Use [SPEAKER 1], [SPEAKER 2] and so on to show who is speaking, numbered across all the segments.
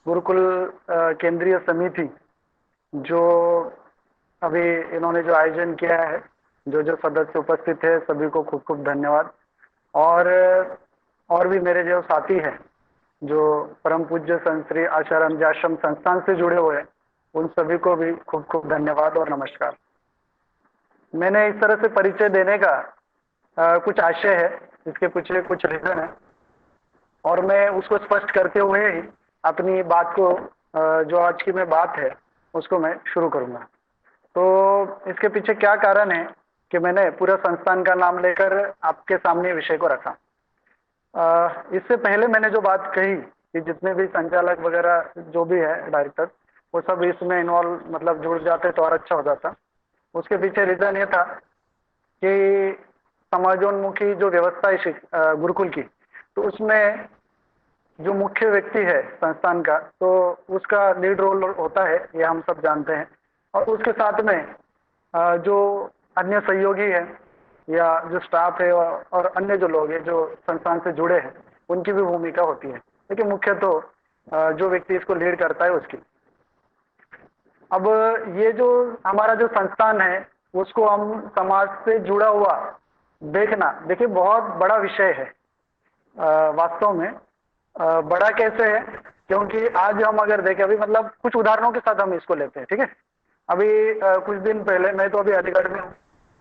[SPEAKER 1] गुरुकुल केंद्रीय समिति जो अभी इन्होंने जो आयोजन किया है, जो जो सदस्य उपस्थित है सभी को खूब खूब धन्यवाद। और और भी मेरे जो साथी हैं जो परम पूज्य संत श्री आशाराम जी आश्रम संस्थान से जुड़े हुए हैं, उन सभी को भी खूब खूब धन्यवाद और नमस्कार। मैंने इस तरह से परिचय देने का कुछ आशय है, इसके पीछे कुछ रीजन है, और मैं उसको स्पष्ट करते हुए ही अपनी बात को जो आज की मैं बात है उसको मैं शुरू करूंगा। तो इसके पीछे क्या कारण है कि मैंने पूरा संस्थान का नाम लेकर आपके सामने विषय को रखा। इससे पहले मैंने जो बात कही कि जितने भी संचालक वगैरह जो भी है डायरेक्टर, वो सब इसमें इन्वॉल्व मतलब जुड़ जाते तो और अच्छा हो जाता। उसके पीछे रीजन ये था कि समाजोन्मुखी जो व्यवस्था है गुरुकुल की, तो उसमें जो मुख्य व्यक्ति है संस्थान का, तो उसका लीड रोल होता है, ये हम सब जानते हैं। और उसके साथ में जो अन्य सहयोगी है या जो स्टाफ है और अन्य जो लोग हैं जो संस्थान से जुड़े हैं, उनकी भी भूमिका होती है, लेकिन मुख्य तो जो व्यक्ति इसको लीड करता है उसकी। अब ये जो हमारा जो संस्थान है उसको हम समाज से जुड़ा हुआ देखना, देखिए बहुत बड़ा विषय है। वास्तव में बड़ा कैसे है, क्योंकि आज हम अगर देखें, अभी मतलब कुछ उदाहरणों के साथ हम इसको लेते हैं, ठीक है। अभी कुछ दिन पहले मैं तो अभी अलीगढ़ में हूँ,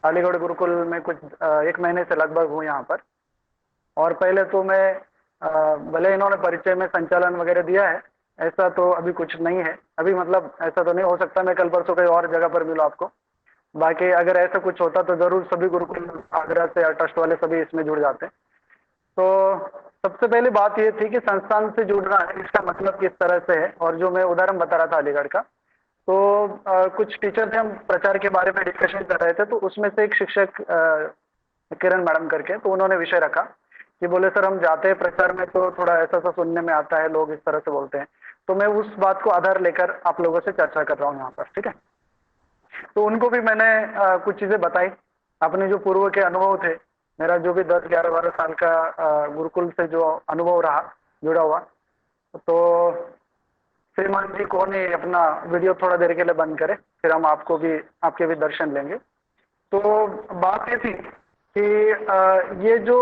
[SPEAKER 1] अलीगढ़ गुरुकुल में कुछ 1 महीने से लगभग हूँ यहाँ पर। और पहले तो मैं भले इन्होंने परिचय में संचालन वगैरह दिया है, ऐसा तो अभी कुछ नहीं है। अभी मतलब ऐसा तो नहीं हो सकता मैं कल परसों कहीं और जगह पर मिलूँ आपको। बाकी अगर ऐसा कुछ होता तो जरूर सभी गुरुकुल आगरा से या ट्रस्ट वाले सभी इसमें जुड़ जाते। तो सबसे पहली बात ये थी कि संस्थान से जुड़ना इसका मतलब किस तरह से है, और जो मैं उदाहरण बता रहा था अलीगढ़ का, तो कुछ टीचर थे, हम प्रचार के बारे में डिस्कशन कर रहे थे, तो उसमें से एक शिक्षक किरण मैडम करके, तो उन्होंने विषय रखा कि बोले सर हम जाते हैं प्रचार में तो थोड़ा ऐसा सा सुनने में आता है, लोग इस तरह से बोलते हैं। तो मैं उस बात को आधार लेकर आप लोगों से चर्चा कर रहा हूँ यहाँ पर, ठीक है। तो उनको भी मैंने कुछ चीजें बताई, अपने जो पूर्व के अनुभव थे, मेरा जो भी 10, 11, 12 साल का गुरुकुल से जो अनुभव रहा जुड़ा हुआ। तो श्रीमान जी कौन है, अपना वीडियो थोड़ा देर के लिए बंद करें, फिर हम आपको भी आपके भी दर्शन लेंगे। तो बात ये थी कि ये जो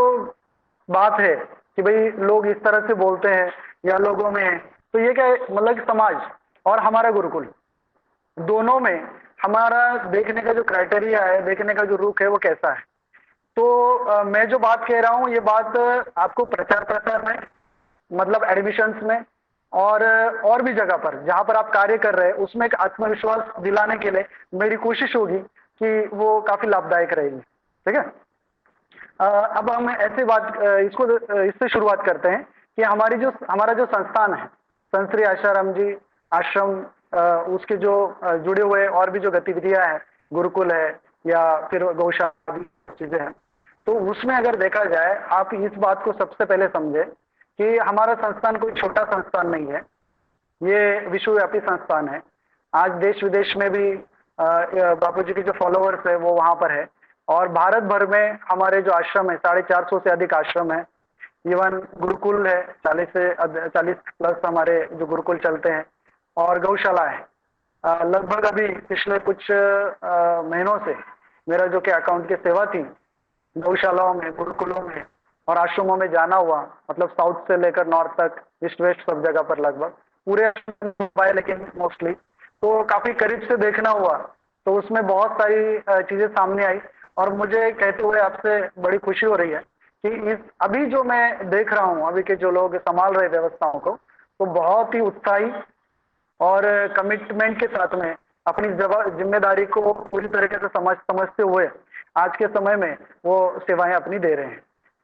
[SPEAKER 1] बात है कि भाई लोग इस तरह से बोलते हैं या लोगों में है, तो ये क्या है, मतलब कि समाज और हमारा गुरुकुल दोनों में हमारा देखने का जो क्राइटेरिया है, देखने का जो रुख है, वो कैसा है। तो मैं जो बात कह रहा हूँ ये बात आपको प्रचार प्रसार में, मतलब एडमिशंस में, और भी जगह पर जहां पर आप कार्य कर रहे हैं उसमें एक आत्मविश्वास दिलाने के लिए मेरी कोशिश होगी कि वो काफी लाभदायक रहेगी, ठीक है। अब हम ऐसे बात इसको इससे शुरुआत करते हैं कि हमारा जो संस्थान है, संत श्री आशाराम जी आश्रम, उसके जो जुड़े हुए और भी जो गतिविधियां हैं, गुरुकुल है या फिर गौशाला चीजें हैं, तो उसमें अगर देखा जाए, आप इस बात को सबसे पहले समझे कि हमारा संस्थान कोई छोटा संस्थान नहीं है, ये विश्वव्यापी संस्थान है। आज देश विदेश में भी बापू जी के जो फॉलोअर्स है वो वहां पर है, और भारत भर में हमारे जो आश्रम है, 450 से अधिक आश्रम है। इवन गुरुकुल है, 40 प्लस हमारे जो गुरुकुल चलते हैं, और गौशाला है। लगभग अभी पिछले कुछ महीनों से मेरा जो कि अकाउंट की सेवा थी, गौशालाओं में, गुरुकुलों में और आश्रमों में जाना हुआ, मतलब साउथ से लेकर नॉर्थ तक, ईस्ट वेस्ट सब जगह पर लगभग पूरे आश्रम, लेकिन मोस्टली तो काफी करीब से देखना हुआ। तो उसमें बहुत सारी चीजें सामने आई, और मुझे कहते हुए आपसे बड़ी खुशी हो रही है कि इस अभी जो मैं देख रहा हूँ, अभी के जो लोग संभाल रहे व्यवस्थाओं को, तो बहुत ही उत्साही और कमिटमेंट के साथ में अपनी जिम्मेदारी को पूरी तरीके से समझते हुए आज के समय में वो सेवाएं अपनी दे रहे हैं।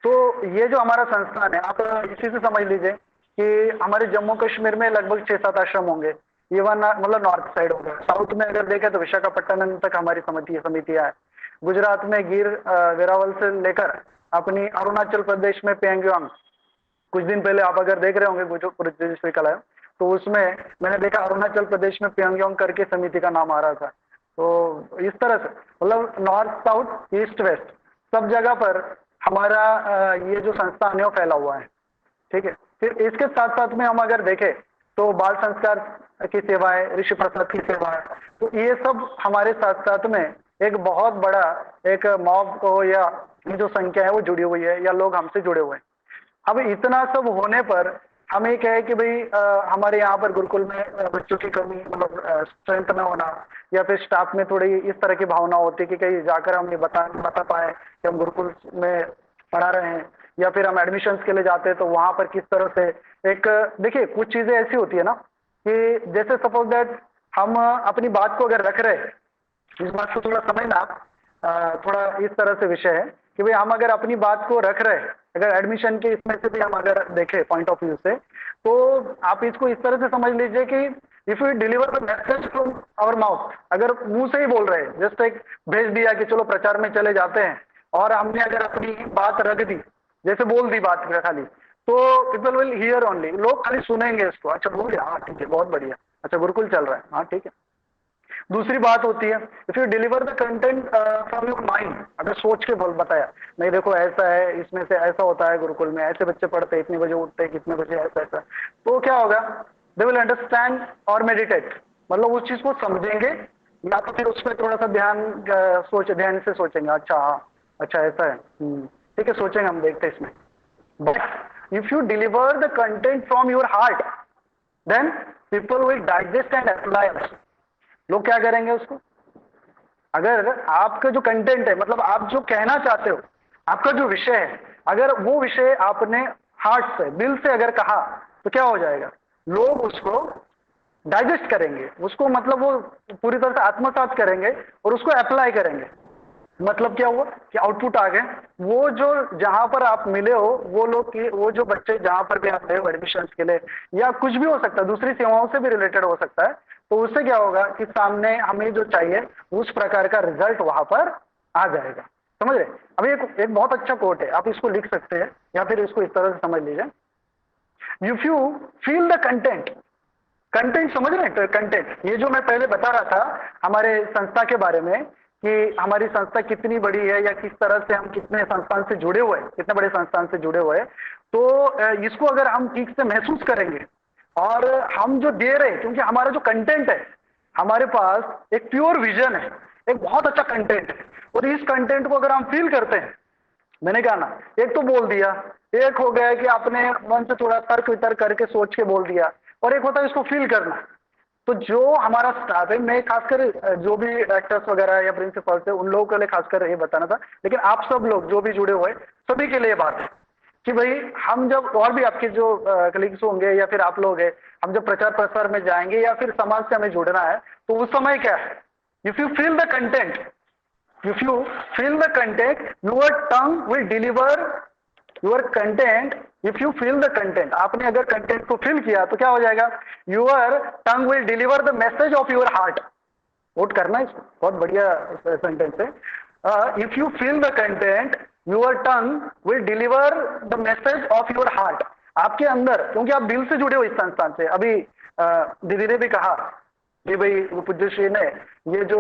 [SPEAKER 1] तो ये जो हमारा संस्थान है, आप इसी से समझ लीजिए कि हमारे जम्मू कश्मीर में लगभग 6-7 आश्रम होंगे। इवन मतलब नॉर्थ साइड हो गया, साउथ में अगर देखें तो विशाखापट्टनम तक हमारी समितियां है। गुजरात में गिर वेरावल से लेकर अपनी अरुणाचल प्रदेश में पेंगयांग, कुछ दिन पहले आप अगर देख रहे होंगे रजिस्ट्री कला, तो उसमें मैंने देखा अरुणाचल प्रदेश में प्योंगयांग करके समिति का नाम आ रहा था। तो इस तरह से मतलब नॉर्थ साउथ ईस्ट वेस्ट सब जगह पर हमारा ये जो संस्थान है वो फैला हुआ है, ठीक है। फिर इसके साथ साथ में हम अगर देखें तो बाल संस्कार की सेवाएं, ऋषि प्रसाद की सेवाएं, तो ये सब हमारे साथ साथ में एक बहुत बड़ा एक मॉब को या ये जो संख्या है वो जुड़ी हुई है, या लोग हमसे जुड़े हुए हैं। अब इतना सब होने पर हम ये कहे कि भाई हमारे यहाँ पर गुरुकुल में बच्चों की कमी, मतलब स्ट्रेंथ न होना, या फिर स्टाफ में थोड़ी इस तरह की भावना होती है कि कहीं जाकर हम ये बता पाए कि हम गुरुकुल में पढ़ा रहे हैं, या फिर हम एडमिशन्स के लिए जाते हैं तो वहां पर किस तरह से एक, देखिए कुछ चीजें ऐसी होती है ना कि जैसे सपोज दैट हम अपनी बात को अगर रख रहे हैं, इस बात को थोड़ा समझना आप, थोड़ा इस तरह से विषय है कि भाई हम अगर अपनी बात को रख रहे हैं, अगर एडमिशन के इसमें से भी हम अगर देखें पॉइंट ऑफ व्यू से, तो आप इसको इस तरह से समझ लीजिए कि if you deliver the message from our mouth, अगर मुंह से ही बोल रहे हैं, जस्ट एक भेज दिया कि चलो प्रचार में चले जाते हैं, और हमने अगर अपनी बात रख दी, जैसे बोल दी बात खाली, तो पीपल विल हियर ओनली, लोग खाली सुनेंगे इसको, अच्छा बोल गया, हाँ ठीक है, बहुत बढ़िया, अच्छा गुरुकुल चल रहा है, हाँ ठीक है। दूसरी बात होती है if you deliver the content from your mind, अगर सोच के बोल बताया, नहीं देखो ऐसा है, इसमें से ऐसा होता है, गुरुकुल में ऐसे बच्चे पढ़ते हैं, इतने बजे उठते हैं, कितने बजे ऐसा ऐसा, तो क्या होगा, दे विल अंडरस्टैंड और मेडिटेट, मतलब उस चीज को समझेंगे, या तो फिर उसमें थोड़ा सा ध्यान से सोचेंगे, अच्छा हाँ, अच्छा ऐसा है, ठीक है, सोचेंगे, हम देखते हैं इसमें। But if you deliver the content from your heart, then people will digest and apply. लोग क्या करेंगे उसको, अगर आपका जो कंटेंट है, मतलब आप जो कहना चाहते हो, आपका जो विषय है, अगर वो विषय आपने हार्ट से, दिल से अगर कहा, तो क्या हो जाएगा, लोग उसको डाइजेस्ट करेंगे, उसको मतलब वो पूरी तरह से आत्मसात करेंगे और उसको अप्लाई करेंगे। मतलब क्या हुआ कि आउटपुट आ गए, वो जो जहां पर आप मिले हो, वो लोग की, वो जो बच्चे जहां पर भी आप गए हो एडमिशन के लिए, या कुछ भी हो सकता है, दूसरी सेवाओं से भी रिलेटेड हो सकता है, तो उससे क्या होगा कि सामने हमें जो चाहिए उस प्रकार का रिजल्ट वहां पर आ जाएगा। समझ रहे? अभी एक बहुत अच्छा कोट है, आप इसको लिख सकते हैं, या फिर इसको इस तरह से समझ लीजिए, if you feel the content, content समझ रहे हैं, कंटेंट, ये जो मैं पहले बता रहा था हमारे संस्था के बारे में, कि हमारी संस्था कितनी बड़ी है, या किस तरह से हम कितने संस्थान से जुड़े हुए हैं, कितने बड़े संस्थान से जुड़े हुए हैं, तो इसको अगर हम ठीक से महसूस करेंगे, और हम जो दे रहे हैं, क्योंकि हमारा जो कंटेंट है, हमारे पास एक प्योर विजन है, एक बहुत अच्छा कंटेंट है, और इस कंटेंट को अगर हम फील करते हैं, मैंने कहा ना, एक तो बोल दिया, एक हो गया कि आपने मन से थोड़ा तर्क वितर्क करके सोच के बोल दिया, और एक होता है इसको फील करना। तो जो हमारा स्टाफ है, मैं खासकर जो भी एक्टर्स वगैरह या प्रिंसिपल्स है, उन लोगों के लिए खासकर ये बताना था, लेकिन आप सब लोग जो भी जुड़े हुए सभी के लिए बात है कि भाई हम जब, और भी आपके जो कलीग्स होंगे या फिर आप लोग हैं, हम जब प्रचार प्रसार में जाएंगे या फिर समाज से हमें जुड़ना है, तो उस समय क्या है, if you feel the content, if you feel the content, your tongue will deliver your content. If you feel the content, आपने अगर कंटेंट को फील किया तो क्या हो जाएगा, your tongue will deliver the message of your heart. Note करना इसको, बहुत बढ़िया सेंटेंस है। If you feel the content, your tongue will deliver the message of your heart. आपके अंदर, क्योंकि आप दिल से जुड़े हो इस संस्थान से, अभी दीदी ने भी कहा कि भाई पूज्य श्री ने ये जो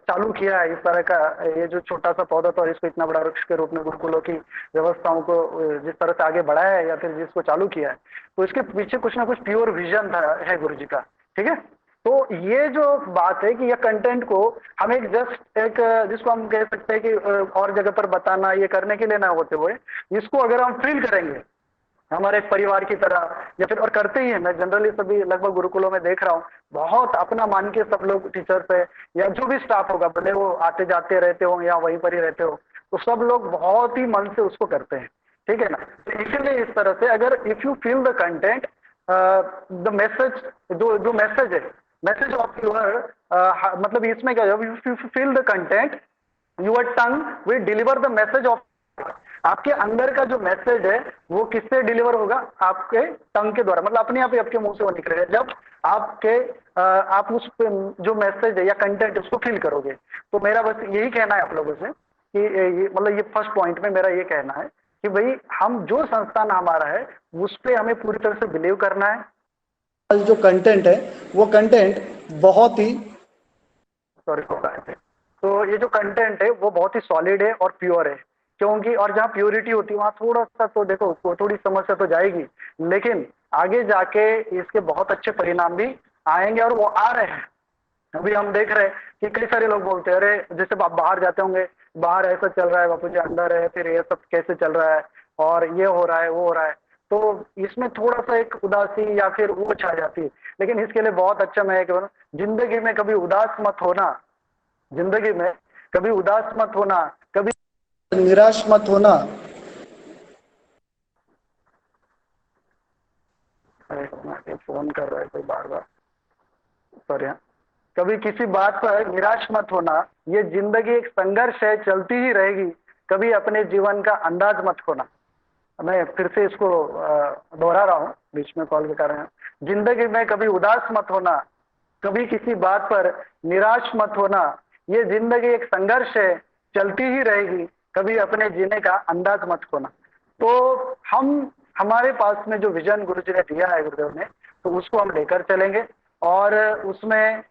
[SPEAKER 1] चालू किया है, इस तरह का ये जो छोटा सा पौधा था और इसको इतना बड़ा वृक्ष के रूप में गुरुकुलों की व्यवस्थाओं को जिस तरह से आगे बढ़ाया है, या फिर जिसको चालू किया है, तो इसके पीछे कुछ ना कुछ प्योर विजन था, है गुरु जी का। ठीक है, तो ये जो बात है कि ये कंटेंट को हम एक जस्ट एक जिसको हम कह सकते हैं कि और जगह पर बताना, ये करने के लिए ना होते हुए, इसको अगर हम फील करेंगे हमारे एक परिवार की तरह, या फिर और करते ही है, मैं जनरली सभी लगभग गुरुकुलों में देख रहा हूँ, बहुत अपना मान के सब लोग टीचर्स है या जो भी स्टाफ होगा, भले वो आते जाते रहते हो या वहीं पर ही रहते हो, तो सब लोग बहुत ही मन से उसको करते हैं। ठीक है ना, तो इसीलिए इस तरह से अगर if you feel the content, the message, जो मैसेज है, मैसेज ऑफ योर, मतलब इसमें क्या है, if you feel the content, your tongue will deliver the message of, आपके अंदर का जो मैसेज है वो किससे डिलीवर होगा, आपके टंग के द्वारा, मतलब अपने आप ही आपके मुंह से वो निकलेगा जब आपके आप उस जो मैसेज है या कंटेंट उसको फील करोगे। तो मेरा बस यही कहना है आप लोगों से कि ये मतलब ये फर्स्ट पॉइंट में मेरा ये कहना है कि भाई हम जो संस्थान हमारा है उस पर हमें पूरी तरह से बिलीव करना है। जो कंटेंट है वो कंटेंट बहुत ही सॉरी तो ये जो कंटेंट है वो बहुत ही सॉलिड है और प्योर है, क्योंकि और जहाँ प्योरिटी होती है वहां थोड़ा सा तो देखो थोड़ी समस्या तो जाएगी, लेकिन आगे जाके इसके बहुत अच्छे परिणाम भी आएंगे, और वो आ रहे हैं। अभी हम देख रहे हैं कि कई सारे लोग बोलते हैं, अरे जैसे आप बाहर जाते होंगे, बाहर ऐसा चल रहा है बापू जी, अंदर है फिर ये सब कैसे चल रहा है, और ये हो रहा है वो हो रहा है, तो इसमें थोड़ा सा एक उदासी या फिर वो छा जाती है। लेकिन इसके लिए बहुत अच्छा मैं एक जिंदगी में कभी उदास मत होना, जिंदगी में कभी उदास मत होना, कभी निराश मत होना। अरे फोन कर रहा है कोई बार बार, सॉरी। कभी किसी बात पर निराश मत होना, ये जिंदगी एक संघर्ष है, चलती ही रहेगी, कभी अपने जीवन का अंदाज मत खोना। मैं फिर से इसको दोहरा रहा हूँ, बीच में कॉल कर रहे हैं। जिंदगी में कभी उदास मत होना, कभी किसी बात पर निराश मत होना, ये जिंदगी एक संघर्ष है, चलती ही रहेगी, कभी अपने जीने का अंदाज मत खोना। तो हम हमारे पास में जो विजन गुरु जी ने दिया है, गुरुदेव ने, तो उसको हम लेकर चलेंगे, और उसमें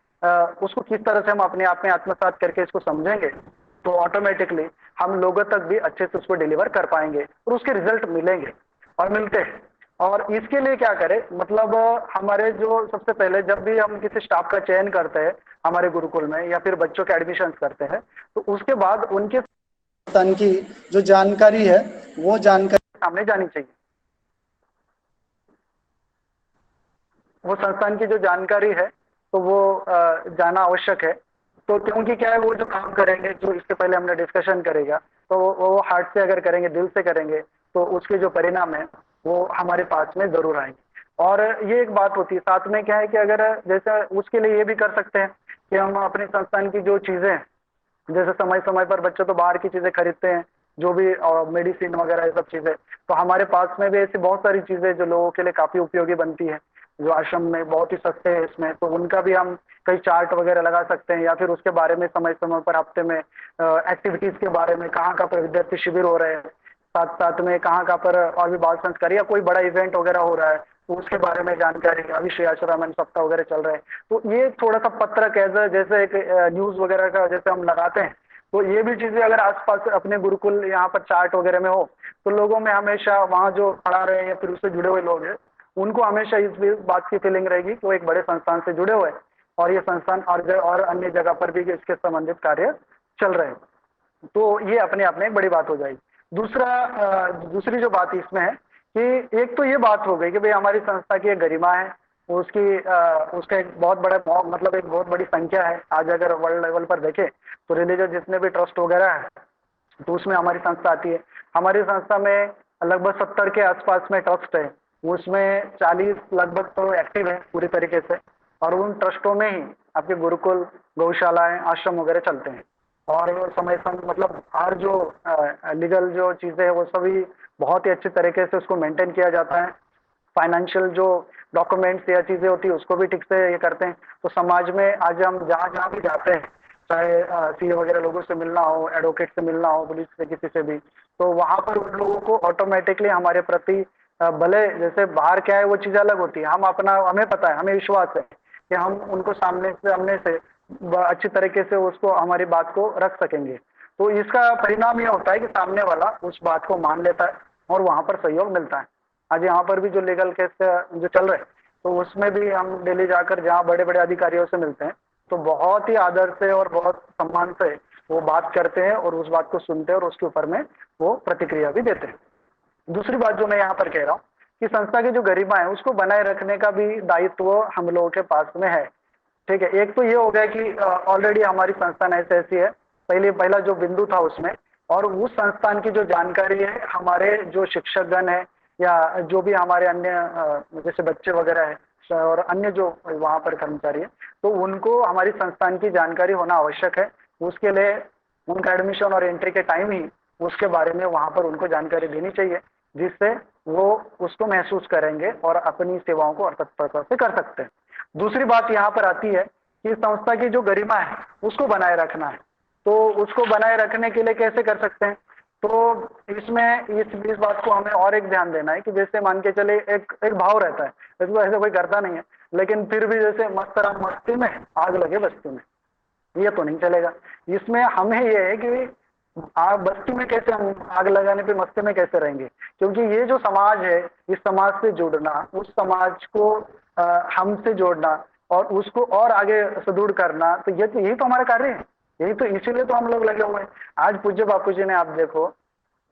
[SPEAKER 1] उसको किस तरह से हम अपने आप में आत्मसात करके इसको समझेंगे, तो ऑटोमेटिकली हम लोगों तक भी अच्छे से उसको डिलीवर कर पाएंगे, और उसके रिजल्ट मिलेंगे और मिलते हैं। और इसके लिए क्या करें, मतलब हमारे जो सबसे पहले जब भी हम किसी स्टाफ का चयन करते हैं हमारे गुरुकुल में, या फिर बच्चों के एडमिशन करते हैं, तो उसके बाद उनके संस्थान की जो जानकारी है वो जानकारी सामने जानी चाहिए। वो संस्थान की जो जानकारी है तो वो जाना आवश्यक है। तो क्योंकि क्या है, वो जो काम करेंगे, जो इसके पहले हमने डिस्कशन करेगा, तो वो हार्ट से अगर करेंगे, दिल से करेंगे, तो उसके जो परिणाम है वो हमारे पास में जरूर आएंगे। और ये एक बात होती है, साथ में क्या है कि अगर जैसे उसके लिए ये भी कर सकते हैं कि हम अपने संस्थान की जो चीजें, जैसे समय समय पर बच्चे तो बाहर की चीजें खरीदते हैं, जो भी मेडिसिन वगैरह ये सब चीजें, तो हमारे पास में भी ऐसी बहुत सारी चीजें जो लोगों के लिए काफी उपयोगी बनती है, जो आश्रम में बहुत ही सस्ते हैं इसमें, तो उनका भी हम कई चार्ट वगैरह लगा सकते हैं, या फिर उसके बारे में समय समय पर हफ्ते में एक्टिविटीज के बारे में, कहाँ कहाँ पर विद्यार्थी शिविर हो रहे हैं, साथ साथ में कहाँ कहाँ पर और भी बाल संस्कार या कोई बड़ा इवेंट वगैरह हो रहा है, तो उसके बारे में जानकारी, अभी श्री आश्रम सप्ताह वगैरह चल रहे हैं, तो ये थोड़ा सा पत्रक ऐसा जैसे एक न्यूज वगैरह का जैसे हम लगाते हैं, तो ये भी चीजें अगर आसपास अपने गुरुकुल यहाँ पर चार्ट वगैरह में हो, तो लोगों में हमेशा वहाँ जो पढ़ा रहे हैं या फिर उससे जुड़े हुए लोग हैं, उनको हमेशा इस बात की फीलिंग रहेगी कि वो एक बड़े संस्थान से जुड़े हुए हैं, और ये संस्थान और अन्य जगह पर भी इसके संबंधित कार्य चल रहे हैं। तो ये अपने आप में एक बड़ी बात हो जाएगी। दूसरी जो बात इसमें है कि एक तो ये बात हो गई कि भाई हमारी संस्था की एक गरिमा है, उसका एक बहुत बड़ा मतलब एक बहुत बड़ी संख्या है। आज अगर वर्ल्ड लेवल पर देखें तो रिलीजियस जितने भी ट्रस्ट वगैरह है, तो उसमें हमारी संस्था आती है। हमारी संस्था में लगभग 70 के आसपास में ट्रस्ट है, उसमें 40 लगभग तो एक्टिव है पूरी तरीके से, और उन ट्रस्टों में ही आपके गुरुकुल, गौशालाएं, आश्रम वगैरह चलते हैं। और समय समय मतलब हर जो लीगल जो चीजें है वो सभी बहुत ही अच्छे तरीके से उसको मेंटेन किया जाता है। फाइनेंशियल जो डॉक्यूमेंट्स या चीजें होती है उसको भी ठीक से ये करते हैं। तो समाज में आज हम जहाँ जहाँ भी जाते हैं, चाहे सीए वगैरह लोगों से मिलना हो, एडवोकेट से मिलना हो, पुलिस से किसी से भी, तो वहां पर उन लोगों को ऑटोमेटिकली हमारे प्रति भले जैसे बाहर क्या है वो चीज अलग होती है, हम अपना हमें पता है, हमें विश्वास है कि हम उनको सामने से अच्छी तरीके से उसको हमारी बात को रख सकेंगे। तो इसका परिणाम यह होता है कि सामने वाला उस बात को मान लेता है और वहां पर सहयोग मिलता है। आज यहाँ पर भी जो लीगल केस जो चल रहे हैं, तो उसमें भी हम दिल्ली जाकर जहाँ बड़े बड़े अधिकारियों से मिलते हैं, तो बहुत ही आदर से और बहुत सम्मान से वो बात करते हैं और उस बात को सुनते हैं और उसके ऊपर में वो प्रतिक्रिया भी देते हैं। दूसरी बात जो मैं यहाँ पर कह रहा हूँ कि संस्था की जो गरिमा है उसको बनाए रखने का भी दायित्व हम लोगों के पास में है। ठीक है, एक तो ये हो गया कि ऑलरेडी हमारी संस्थान ऐसी है, पहला जो बिंदु था उसमें, और उस संस्थान की जो जानकारी है हमारे जो शिक्षकगण है या जो भी हमारे अन्य जैसे बच्चे वगैरह है और अन्य जो वहाँ पर कर्मचारी है, तो उनको हमारी संस्थान की जानकारी होना आवश्यक है। उसके लिए उनका एडमिशन और एंट्री के टाइम ही उसके बारे में वहाँ पर उनको जानकारी देनी चाहिए, जिससे वो उसको महसूस करेंगे और अपनी सेवाओं को तत्परता से कर सकते हैं। दूसरी बात यहाँ पर आती है कि संस्था की जो गरिमा है उसको बनाए रखना है। तो उसको बनाए रखने के लिए कैसे कर सकते हैं, तो इसमें इस बात को हमें और एक ध्यान देना है कि जैसे मान के चले एक भाव रहता है, इसको ऐसे कोई करता नहीं है, लेकिन फिर भी जैसे मस्ती में आग लगे बस्ती में, ये तो नहीं चलेगा। इसमें हमें ये है कि आग बस्ती में कैसे, हम आग लगाने पे मस्ती में कैसे रहेंगे? क्योंकि ये जो समाज है, इस समाज से जुड़ना, उस समाज को हमसे जोड़ना और उसको और आगे सुदृढ़ करना, तो ये तो यही तो हमारा कार्य है। यही तो, इसीलिए तो हम लोग लगे हुए हैं। आज पूज्य बापू जी ने, आप देखो,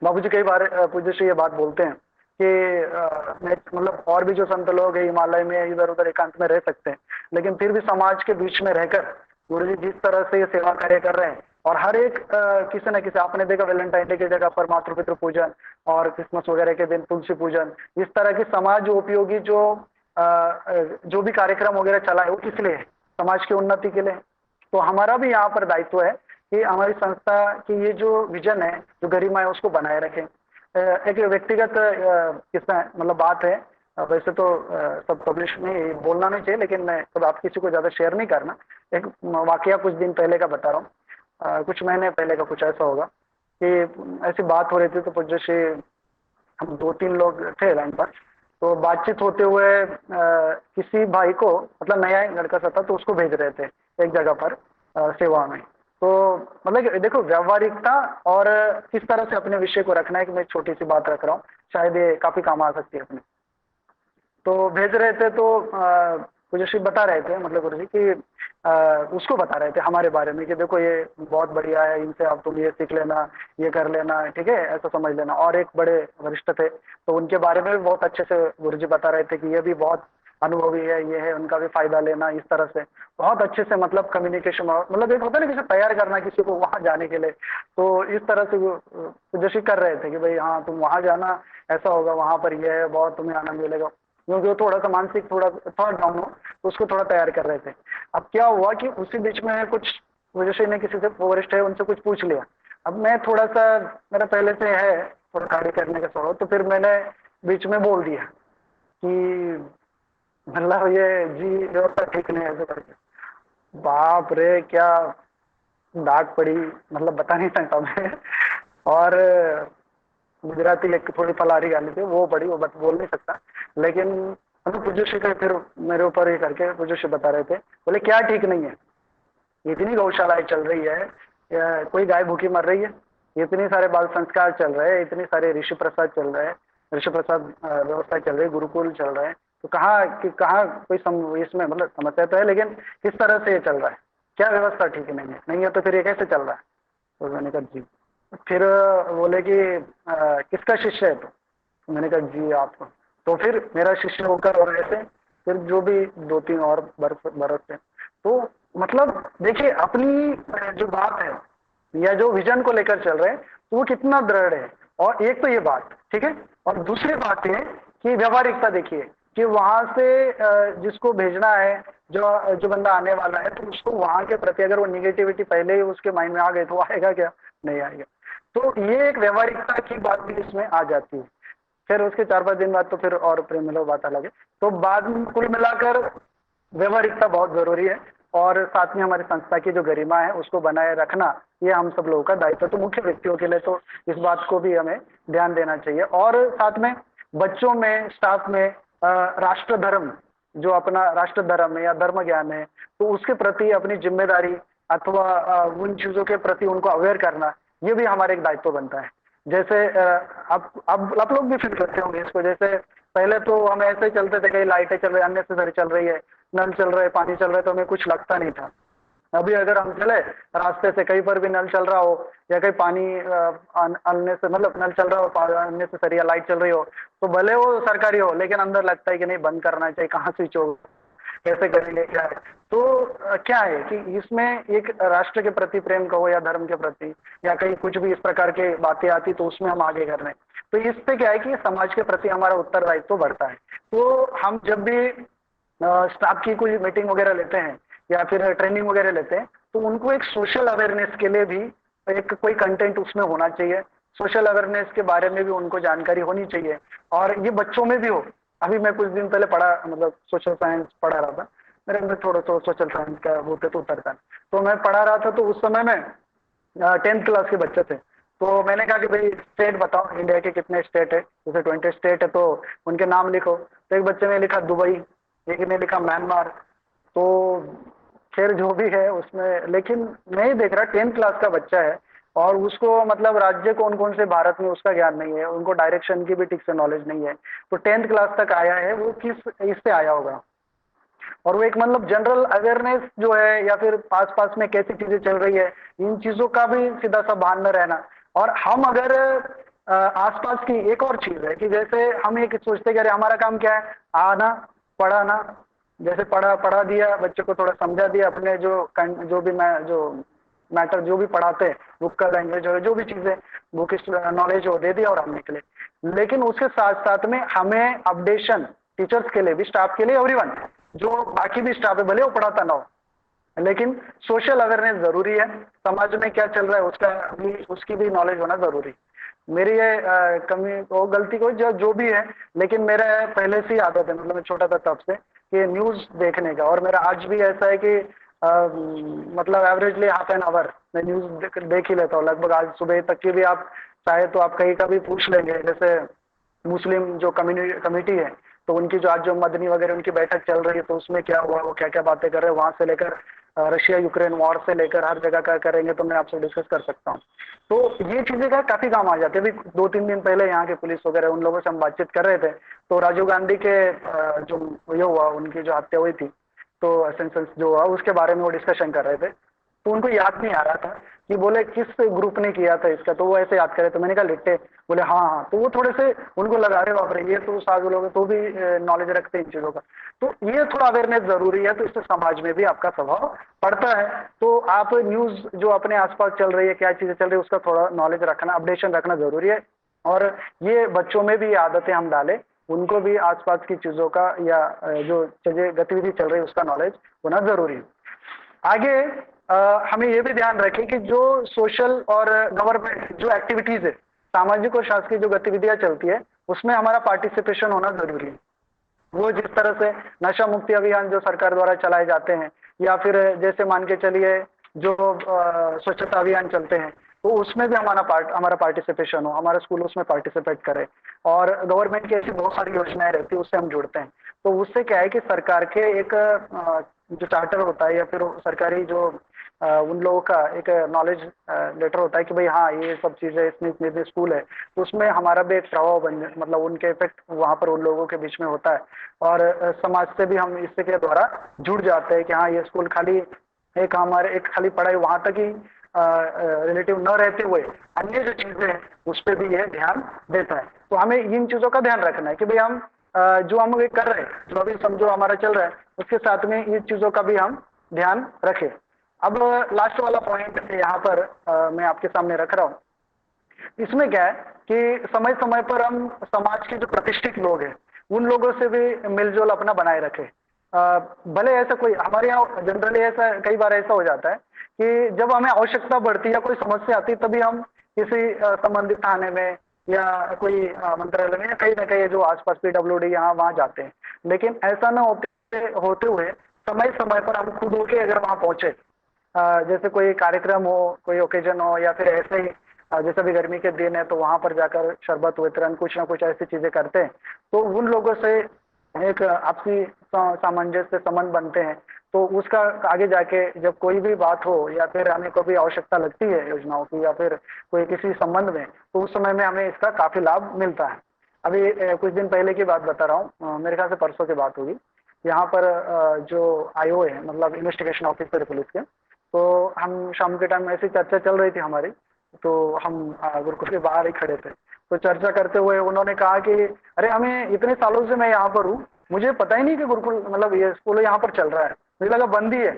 [SPEAKER 1] बाबू जी कई बार पूज्य से ये बात बोलते हैं कि मैं मतलब और भी जो संत लोग हैं हिमालय में इधर उधर एकांत में रह सकते हैं, लेकिन फिर भी समाज के बीच में रहकर गुरु जी जिस तरह से ये सेवा कार्य कर रहे हैं, और हर एक किसी न किसी, आपने देखा वैलेंटाइन डे की जगह पर मातृ पितृ पूजन और क्रिसमस वगैरह के दिन तुलसी पूजन, इस तरह की समाज उपयोगी जो भी कार्यक्रम वगैरह चला है, वो किस लिए है? समाज की उन्नति के लिए। तो हमारा भी यहाँ पर दायित्व है कि हमारी संस्था की ये जो विजन है, जो गरिमा है, उसको बनाए रखें। एक व्यक्तिगत किस्सा मतलब बात है, वैसे तो सब पब्लिश में बोलना नहीं चाहिए, लेकिन मैं तो आप किसी को ज्यादा शेयर नहीं करना। एक वाकया कुछ दिन पहले का बता रहा हूँ, कुछ महीने पहले का कुछ ऐसा होगा कि ऐसी बात हो रही थी, तो पूज्य श्री, हम दो तीन लोग थे लाइन पर, तो बातचीत होते हुए किसी भाई को, मतलब नया लड़का सा था, तो उसको भेज रहे थे एक जगह पर सेवा में। तो मतलब कि देखो व्यावहारिकता और किस तरह से अपने विषय को रखना है, कि मैं एक छोटी सी बात रख रहा हूँ, शायद ये काफी काम आ सकती है अपने। तो भेज रहे थे, तो मुझे शिव बता रहे थे, मतलब गुरु जी कि उसको बता रहे थे हमारे बारे में कि देखो ये बहुत बढ़िया है, इनसे आप तुम ये सीख लेना, ये कर लेना, ठीक है, ऐसा समझ लेना। और एक बड़े वरिष्ठ थे, तो उनके बारे में भी बहुत अच्छे से गुरु जी बता रहे थे कि ये भी बहुत अनुभवी है, ये है, उनका भी फायदा लेना, इस तरह से बहुत अच्छे से, मतलब कम्युनिकेशन, मतलब एक होता है ना किसी तैयार करना किसी को वहां जाने के लिए, तो इस तरह से वो जैसे कर रहे थे कि भाई हाँ तुम वहां जाना, ऐसा होगा, वहां पर ये है, बहुत तुम्हें आनंद मिलेगा, क्योंकि वो थोड़ा सा मानसिक थोड़ा थोड़ा डाउन हो, तो उसको थोड़ा तैयार कर रहे थे। अब क्या हुआ कि उसी बीच में कुछ वजह से ने किसी से वरिष्ठ है उनसे कुछ पूछ लिया। अब मैं थोड़ा सा, मेरा पहले से है थोड़ा कार्य करने का स्वभाव, तो फिर मैंने बीच में बोल दिया कि मतलब ये जी व्यवस्था ठीक नहीं है, ऐसे करके। बाप रे, क्या डांट पड़ी, मतलब बता नहीं सकता मैं। और गुजराती एक थोड़ी फलारी गाली थी, वो पड़ी, वो बोल नहीं सकता, लेकिन मतलब पूज्य का फिर मेरे ऊपर ये करके पूज्य बता रहे थे, बोले क्या ठीक नहीं है? इतनी गौशालाएं चल रही है, या कोई गाय भूखी मर रही है? इतने सारे बाल संस्कार चल रहे हैं, इतने सारे ऋषि प्रसाद चल रहे हैं, ऋषि प्रसाद व्यवस्था चल रही है, गुरुकुल चल रहे हैं, तो कहाँ कोई इसमें मतलब समस्या तो है, लेकिन किस तरह से ये चल रहा है? क्या व्यवस्था ठीक नहीं है? नहीं है तो फिर ये कैसे चल रहा है? तो मैंने कहा जी। फिर बोले कि किसका शिष्य है तो? मैंने कहा जी आपको। तो फिर मेरा शिष्य होकर और ऐसे फिर जो भी दो तीन और बरस बरस थे, तो मतलब देखिए अपनी जो बात है या जो विजन को लेकर चल रहे हैं, तो वो कितना दृढ़ है। और एक तो ये बात ठीक है, और दूसरी बात ये कि व्यवहारिकता देखिए कि वहां से जिसको भेजना है, जो जो बंदा आने वाला है, तो उसको वहां के प्रति अगर वो निगेटिविटी पहले ही उसके माइंड में आ गई, तो आएगा क्या? नहीं आएगा। तो ये एक व्यवहारिकता की बात भी इसमें आ जाती है। फिर उसके 4-5 दिन बाद तो फिर और प्रेम मिलो बात अलग है। तो बाद में कुल मिलाकर व्यवहारिकता बहुत जरूरी है, और साथ में हमारी संस्था की जो गरिमा है उसको बनाए रखना, ये हम सब लोगों का दायित्व है। तो मुख्य व्यक्तियों के लिए तो इस बात को भी हमें ध्यान देना चाहिए, और साथ में बच्चों में, स्टाफ में राष्ट्र धर्म, जो अपना राष्ट्र धर्म है या धर्म ज्ञान है, तो उसके प्रति अपनी जिम्मेदारी अथवा उन चीजों के प्रति उनको अवेयर करना, ये भी हमारे एक दायित्व बनता है। जैसे अब आप लोग भी फील करते होंगे इसको, जैसे पहले तो हम ऐसे ही चलते थे, कहीं लाइटें चल रही, अननेसेसरी चल रही है, नल चल रहे, पानी चल रहा है, तो हमें कुछ लगता नहीं था। अभी अगर हम चले रास्ते से, कहीं पर भी नल चल रहा हो या कहीं पानी अनने से मतलब नल चल रहा हो अननेसेसरी, या लाइट चल रही हो, तो भले वो सरकारी हो, लेकिन अंदर लगता है कि नहीं बंद करना चाहिए, कहाँ स्विच हो, कैसे करेंगे, क्या है। तो क्या है कि इसमें एक राष्ट्र के प्रति प्रेम कहो या धर्म के प्रति, या कहीं कुछ भी इस प्रकार के बातें आती, तो उसमें हम आगे कर रहे हैं। तो इससे क्या है कि समाज के प्रति हमारा उत्तरदायित्व तो बढ़ता है। तो हम जब भी स्टाफ की कोई मीटिंग वगैरह लेते हैं या फिर ट्रेनिंग वगैरह लेते हैं, तो उनको एक सोशल अवेयरनेस के लिए भी एक कोई कंटेंट उसमें होना चाहिए। सोशल अवेयरनेस के बारे में भी उनको जानकारी होनी चाहिए, और ये बच्चों में भी हो। अभी मैं कुछ दिन पहले पढ़ा, मतलब सोशल साइंस पढ़ा रहा था, मेरे अंदर थोड़ा सा सोशल साइंस का होते तो उतरता, तो मैं पढ़ा रहा था, तो उस समय में 10th क्लास के बच्चे थे। तो मैंने कहा कि भाई स्टेट बताओ, इंडिया के कितने स्टेट है, जैसे 20 स्टेट है, तो उनके नाम लिखो। तो एक बच्चे ने लिखा दुबई, एक ने लिखा म्यांमार। तो खैर जो भी है उसमें, लेकिन मैं ही देख रहा 10th क्लास का बच्चा है, और उसको मतलब राज्य कौन कौन से भारत में उसका ज्ञान नहीं है, उनको डायरेक्शन की भी ठीक से नॉलेज नहीं है। तो 10th क्लास तक आया है वो किस इससे आया होगा, और वो एक मतलब जनरल अवेयरनेस जो है या फिर पास पास में कैसी चीजें चल रही है, इन चीजों का भी सीधा सा भान में रहना। और हम अगर आसपास की एक और चीज है कि जैसे हम ये सोचते हैं कि अरे हमारा काम क्या है, आना, पढ़ाना, जैसे पढ़ा पढ़ा दिया बच्चे को, थोड़ा समझा दिया, अपने जो भी मैं जो मैटर जो भी पढ़ाते हैं, बुक का लैंग्वेज हो, जो भी चीजें बुक नॉलेज हो दे दिया और हम निकले। लेकिन उसके साथ साथ में हमें अपडेशन टीचर्स के लिए भी, स्टाफ के लिए, एवरीवन जो बाकी भी स्टाफ है भले वो पढ़ाता ना हो, लेकिन सोशल अवेयरनेस जरूरी है। समाज में क्या चल रहा है उसका भी, उसकी भी नॉलेज होना जरूरी। मेरी ये कमी को गलती को जो भी है, लेकिन मेरा पहले से ही आदत है, मतलब मैं छोटा था तब से कि न्यूज देखने का, और मेरा आज भी ऐसा है कि मतलब एवरेजली हाफ एन आवर मैं न्यूज देख ही लेता हूँ लगभग। आज सुबह तक की भी आप चाहे तो आप कहीं का भी पूछ लेंगे, जैसे मुस्लिम जो कमिटी है, तो उनकी जो आज जो मदनी वगैरह उनकी बैठक चल रही है, तो उसमें क्या हुआ, वो क्या क्या बातें कर रहे हैं, वहां से लेकर रशिया यूक्रेन वॉर से लेकर हर जगह का करेंगे तो मैं आपसे डिस्कस कर सकता हूँ। तो ये चीजें का काफी काम आ जाती है। अभी 2-3 दिन पहले यहाँ के पुलिस वगैरह उन लोगों से हम बातचीत कर रहे थे, तो राजीव गांधी के जो ये हुआ, उनकी जो हत्या हुई थी, तो सेंसेस जो हुआ उसके बारे में वो डिस्कशन कर रहे थे। तो उनको याद नहीं आ रहा था कि बोले किस ग्रुप ने किया था इसका, तो वो ऐसे याद करे, तो मैंने कहा लिट्टे। बोले हाँ हाँ, तो वो थोड़े से उनको लगा रहे बाप रे, ये तो साधु लोग तो भी नॉलेज रखते हैं इन चीजों का। तो ये थोड़ा अवेयरनेस जरूरी है, तो इससे समाज में भी आपका प्रभाव पड़ता है। तो आप न्यूज जो अपने आसपास चल रही है, क्या चीजें चल रही है, उसका थोड़ा नॉलेज रखना, अपडेशन रखना जरूरी है। और ये बच्चों में भी आदतें हम डालें, उनको भी आसपास की चीजों का या जो चीजें गतिविधि चल रही है उसका नॉलेज होना जरूरी है। आगे हमें ये भी ध्यान रखें कि जो सोशल और गवर्नमेंट जो एक्टिविटीज है, सामाजिक और शासकीय जो गतिविधियां चलती है, उसमें हमारा पार्टिसिपेशन होना जरूरी है। वो जिस तरह से नशा मुक्ति अभियान जो सरकार द्वारा चलाए जाते हैं, या फिर जैसे मान के चलिए जो स्वच्छता अभियान चलते हैं, तो उसमें भी हमारा पार्टिसिपेशन हो, हमारे स्कूल उसमें पार्टिसिपेट करे। और गवर्नमेंट की ऐसी बहुत सारी योजनाएं रहती है, उससे हम जुड़ते हैं। तो उससे क्या है कि सरकार के एक जो चार्टर होता है या फिर सरकारी जो उन लोगों का एक नॉलेज लेटर होता है कि भाई हाँ ये सब चीजें इसमें इतने इतने स्कूल है, तो उसमें हमारा भी एक प्रभाव मतलब उनके इफेक्ट वहां पर उन लोगों के बीच में होता है। और समाज से भी हम इससे के द्वारा जुड़ जाते हैं कि हाँ ये स्कूल खाली एक हमारे एक खाली पढ़ाई वहां तक ही रिलेटिव न रहते हुए अन्य जो चीजें हैं उस पर भी यह ध्यान देता है। तो हमें इन चीजों का ध्यान रखना है कि भाई हम जो हम ये कर रहे हैं, जो अभी समझो हमारा चल रहा है, उसके साथ में इन चीजों का भी हम ध्यान रखें। अब लास्ट वाला पॉइंट यहाँ पर मैं आपके सामने रख रहा हूँ। इसमें क्या है कि समय समय पर हम समाज के जो प्रतिष्ठित लोग हैं उन लोगों से भी मिलजुल अपना बनाए रखें। भले ऐसा कोई हमारे यहाँ जनरली ऐसा कई बार ऐसा हो जाता है कि जब हमें आवश्यकता बढ़ती है या कोई समस्या आती है, तभी हम किसी संबंधित थाने में या कोई मंत्रालय में या कहीं ना कहीं जो आसपास PWD यहाँ वहां जाते हैं। लेकिन ऐसा ना होते होते हुए समय समय पर हम खुद होके अगर वहां पहुंचे, जैसे कोई कार्यक्रम हो, कोई ओकेजन हो, या फिर ऐसे ही जैसे भी गर्मी के दिन है तो वहां पर जाकर शरबत वितरण कुछ ना कुछ ऐसी चीजें करते हैं, तो उन लोगों से एक आपसी सामंजस्य संबंध बनते हैं। तो उसका आगे जाके जब कोई भी बात हो या फिर हमें कोई आवश्यकता लगती है योजनाओं की या फिर कोई किसी संबंध में, तो उस समय में हमें इसका काफी लाभ मिलता है। अभी कुछ दिन पहले की बात बता रहा हूँ, मेरे ख्याल से परसों की बात होगी। यहाँ पर जो IO है, मतलब इन्वेस्टिगेशन ऑफिसर पुलिस के, तो हम शाम के टाइम ऐसी चर्चा चल रही थी हमारी, तो हम गुरुकुल के बाहर ही खड़े थे। तो चर्चा करते हुए उन्होंने कहा कि अरे हमें इतने सालों से मैं यहाँ पर हूँ, मुझे पता ही नहीं कि गुरुकुल मतलब ये स्कूल यहाँ पर चल रहा है, मुझे लगा बंद ही है।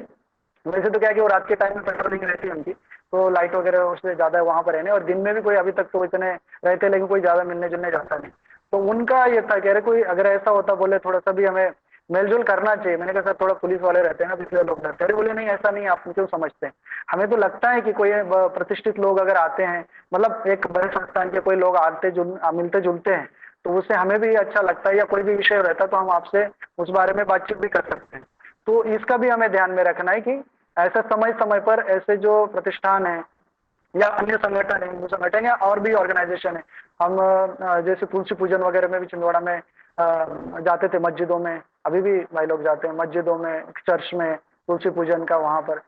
[SPEAKER 1] वैसे तो क्या है कि वो रात के टाइम में पेट्रोलिंग रहती है उनकी, तो लाइट वगैरह उससे ज्यादा वहां पर रहने, और दिन में भी कोई अभी तक तो इतने रहते, लेकिन कोई ज्यादा मिलने जुलने जाता नहीं। तो उनका ये था, कह रहे कोई अगर ऐसा होता बोले थोड़ा सा भी हमें मेलजोल करना चाहिए। मैंने कहा सर थोड़ा पुलिस वाले रहते हैं ना, पिछले लोग डरते हैं। अरे बोले नहीं ऐसा नहीं, आप क्यों समझते हैं, हमें तो लगता है कि कोई प्रतिष्ठित लोग अगर आते हैं, मतलब एक बड़े संस्थान के कोई लोग आते मिलते जुलते हैं, तो उससे हमें भी अच्छा लगता है, या कोई भी विषय रहता है तो हम आपसे उस बारे में बातचीत भी कर सकते हैं। तो इसका भी हमें ध्यान में रखना है कि ऐसा समय समय पर ऐसे जो प्रतिष्ठान है या अन्य संगठन है, हिंदू संगठन या और भी ऑर्गेनाइजेशन है, हम जैसे तुलसी पूजन वगैरह में भी छिंदवाड़ा में जाते थे, मस्जिदों में अभी भी भाई लोग जाते हैं, मस्जिदों में चर्च में तुलसी पूजन का वहां पर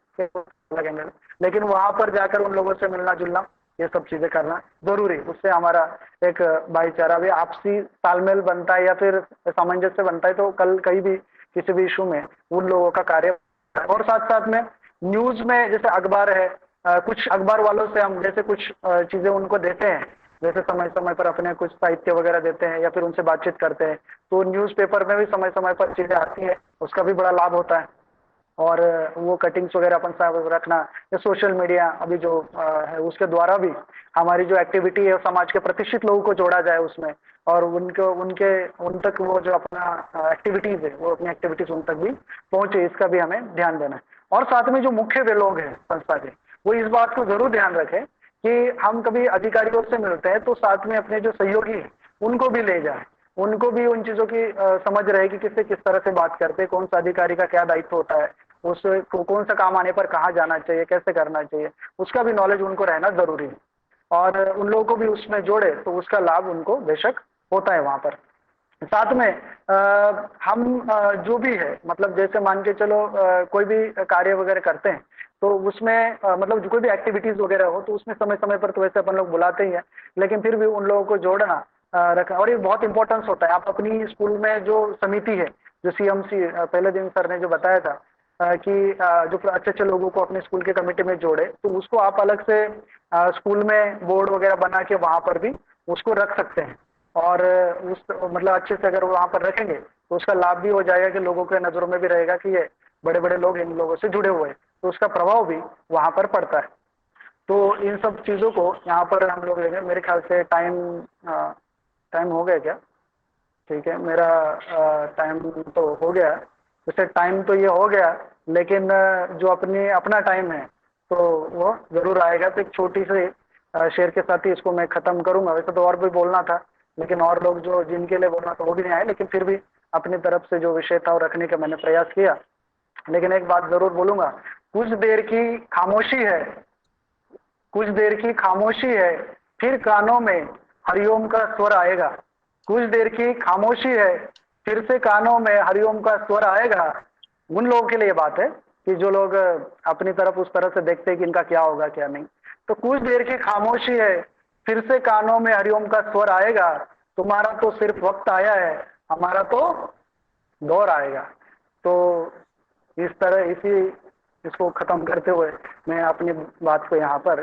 [SPEAKER 1] लगेंगे, लेकिन वहां पर जाकर उन लोगों से मिलना जुलना ये सब चीजें करना जरूरी, उससे हमारा एक भाईचारा भी, आपसी तालमेल बनता है या फिर सामंजस्य बनता है, तो कल कहीं भी किसी भी इशू में उन लोगों का कार्य। और साथ साथ में न्यूज में जैसे अखबार है, कुछ अखबार वालों से हम जैसे कुछ चीजें उनको देते हैं, जैसे समय समय पर अपने कुछ साहित्य वगैरह देते हैं या फिर उनसे बातचीत करते हैं, तो न्यूज़पेपर में भी समय समय पर चीजें आती है, उसका भी बड़ा लाभ होता है। और वो कटिंग्स वगैरह अपन साथ रखना, या सोशल मीडिया अभी जो है उसके द्वारा भी हमारी जो एक्टिविटी है समाज के प्रतिष्ठित लोगों को जोड़ा जाए उसमें, और उनको उनके उन तक वो जो अपना एक्टिविटीज है वो अपनी एक्टिविटीज उन तक भी पहुंचे, इसका भी हमें ध्यान देना है। और साथ में जो मुख्य वे लोग हैं संस्था के, वो इस बात को जरूर ध्यान रखें कि हम कभी अधिकारियों से मिलते हैं तो साथ में अपने जो सहयोगी हैं उनको भी ले जाए, उनको भी उन चीजों की समझ रहे कि किससे किस तरह से बात करते हैं, कौन सा अधिकारी का क्या दायित्व होता है, उस कौन सा काम आने पर कहाँ जाना चाहिए, कैसे करना चाहिए, उसका भी नॉलेज उनको रहना जरूरी है। और उन लोगों को भी उसमें जोड़े तो उसका लाभ उनको बेशक होता है वहां पर। साथ में हम जो भी है, मतलब जैसे मान के चलो कोई भी कार्य वगैरह करते हैं तो उसमें मतलब जो कोई भी एक्टिविटीज वगैरह हो तो उसमें समय समय पर तो वैसे अपन लोग बुलाते ही हैं, लेकिन फिर भी उन लोगों को जोड़ना रखना, और ये बहुत इंपॉर्टेंस होता है। आप अपनी स्कूल में जो समिति है, जो सीएमसी पहले दिन सर ने जो बताया था कि जो अच्छे अच्छे लोगों को अपने स्कूल के कमेटी में जोड़े, तो उसको आप अलग से स्कूल में बोर्ड वगैरह बना के वहां पर भी उसको रख सकते हैं। और उस मतलब अच्छे से अगर वहां पर रखेंगे तो उसका लाभ भी हो जाएगा कि लोगों के नजरों में भी रहेगा कि ये बड़े बड़े लोग इन लोगों से जुड़े हुए हैं, तो उसका प्रभाव भी वहां पर पड़ता है। तो इन सब चीजों को यहाँ पर हम लोग लेंगे। मेरे ख्याल से टाइम टाइम हो गया क्या? ठीक है, मेरा टाइम तो हो गया। वैसे टाइम तो ये हो गया, लेकिन जो अपनी अपना टाइम है तो वो जरूर आएगा। तो एक छोटी सी शेर के साथ ही इसको मैं खत्म करूंगा। वैसे तो और भी बोलना था, लेकिन और लोग जो जिनके लिए बोलना था वो भी नहीं आए, लेकिन फिर भी अपनी तरफ से जो विषय था वो रखने का मैंने प्रयास किया। लेकिन एक बात जरूर बोलूंगा, कुछ देर की खामोशी है, कुछ देर की खामोशी है, फिर कानों में हरिओम का स्वर आएगा। कुछ देर की खामोशी है, फिर से कानों में हरिओम का स्वर आएगा। उन लोगों के लिए बात है कि जो लोग अपनी तरफ उस तरह से देखते हैं कि इनका क्या होगा क्या नहीं। तो कुछ देर की खामोशी है, फिर से कानों में हरिओम का स्वर आएगा। तुम्हारा तो सिर्फ वक्त आया है, हमारा तो दौर आएगा। तो इस तरह इसी इसको खत्म करते हुए मैं अपनी बात को यहाँ पर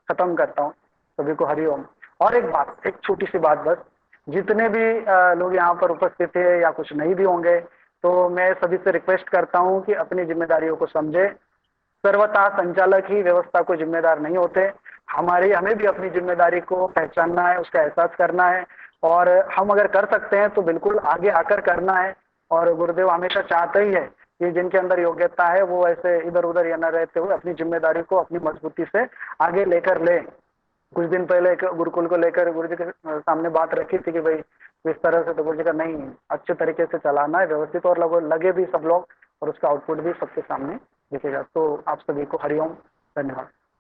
[SPEAKER 1] खत्म करता हूँ। सभी को हरिओम। और एक बात, एक छोटी सी बात बस, जितने भी लोग यहाँ पर उपस्थित है या कुछ नहीं भी होंगे, तो मैं सभी से रिक्वेस्ट करता हूँ कि अपनी जिम्मेदारियों को समझे। सर्वथा संचालक ही व्यवस्था को जिम्मेदार नहीं होते। हमें भी अपनी जिम्मेदारी को पहचानना है, उसका एहसास करना है, और हम अगर कर सकते हैं तो बिल्कुल आगे आकर करना है। और गुरुदेव हमेशा चाहते ही है कि जिनके अंदर योग्यता है वो ऐसे इधर उधर या न रहते हुए अपनी जिम्मेदारी को अपनी मजबूती से आगे लेकर ले। कुछ दिन पहले एक गुरुकुल को लेकर गुरु जी के सामने बात रखी थी कि भाई इस तरह से, तो गुरु जी का नहीं, अच्छे तरीके से चलाना है व्यवस्थित, और लगे भी सब लोग, और उसका आउटपुट भी सबके सामने दिखेगा। तो आप सभी को हरिओम, धन्यवाद।